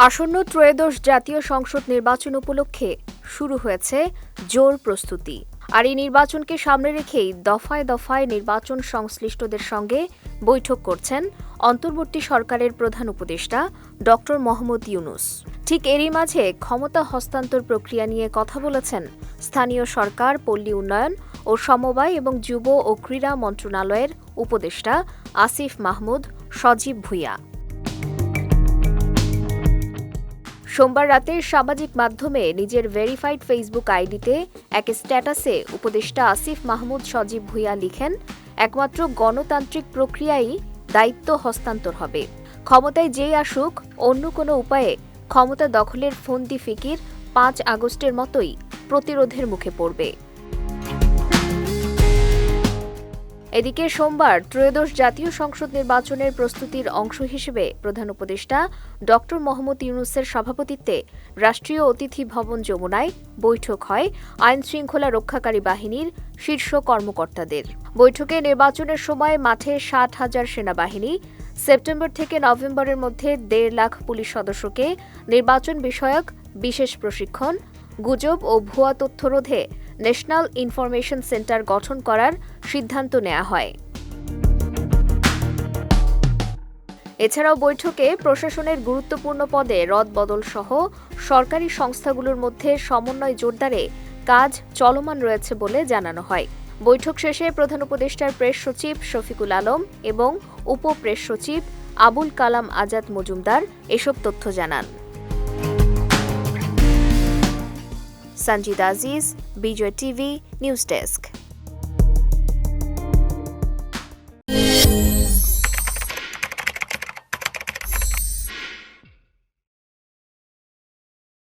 আসন্ন ত্রয়োদশ জাতীয় সংসদ নির্বাচন উপলক্ষে শুরু হয়েছে জোর প্রস্তুতি। আর এই নির্বাচনকে সামনে রেখেই দফায় দফায় নির্বাচন সংশ্লিষ্টদের সঙ্গে বৈঠক করছেন অন্তর্বর্তী সরকারের প্রধান উপদেষ্টা ড মোহাম্মদ ইউনূস। ঠিক এরই মাঝে ক্ষমতা হস্তান্তর প্রক্রিয়া নিয়ে কথা বলেছেন স্থানীয় সরকার, পল্লী উন্নয়ন ও সমবায় এবং যুব ও ক্রীড়া মন্ত্রণালয়ের উপদেষ্টা আসিফ মাহমুদ সজীব ভুঁইয়া। সোমবার রাতে সামাজিক মাধ্যমে নিজের ভেরিফাইড ফেসবুক আইডিতে এক স্ট্যাটাসে উপদেষ্টা আসিফ মাহমুদ সজীব ভুঁইয়া লিখেন, একমাত্র গণতান্ত্রিক প্রক্রিয়াই দায়িত্ব হস্তান্তর হবে। ক্ষমতায় যেই আসুক, অন্য কোনো উপায়ে ক্ষমতা দখলের ফন্দি ফিকির ৫ আগস্টের মতোই প্রতিরোধের মুখে পড়বে। এদিকে সোমবার ত্রয়োদশ জাতীয় সংসদ নির্বাচনের প্রস্তুতির অংশ হিসেবে প্রধান উপদেষ্টা ড মোহাম্মদ ইউনূসের সভাপতিত্বে রাষ্ট্রীয় অতিথি ভবন যমুনায় বৈঠক হয় আইনশৃঙ্খলা রক্ষাকারী বাহিনীর শীর্ষ কর্মকর্তাদের। বৈঠকে নির্বাচনের সময় মাঠে ৬০,০০০ সেনাবাহিনী, সেপ্টেম্বর থেকে নভেম্বরের মধ্যে ১.৫ লাখ পুলিশ সদস্যকে নির্বাচন বিষয়ক বিশেষ প্রশিক্ষণ, গুজব ও ভুয়া তথ্য রোধে ন্যাশনাল ইনফরমেশন সেন্টার গঠন করার সিদ্ধান্ত নেওয়া হয়। এছাড়াও বৈঠকে প্রশাসনের গুরুত্বপূর্ণ পদে রদবদল সহ সরকারি সংস্থাগুলোর মধ্যে সমন্বয় জোরদারে কাজ চলমান রয়েছে বলে জানানো হয়। বৈঠক শেষে প্রধান উপদেষ্টার প্রেস সচিব শফিকুল আলম এবং উপ প্রেস সচিব আবুল কালাম আজাদ মজুমদার এসব তথ্য জানান। সঞ্জিদা আজিজ, বিজয় টিভি, নিউজ ডেস্ক।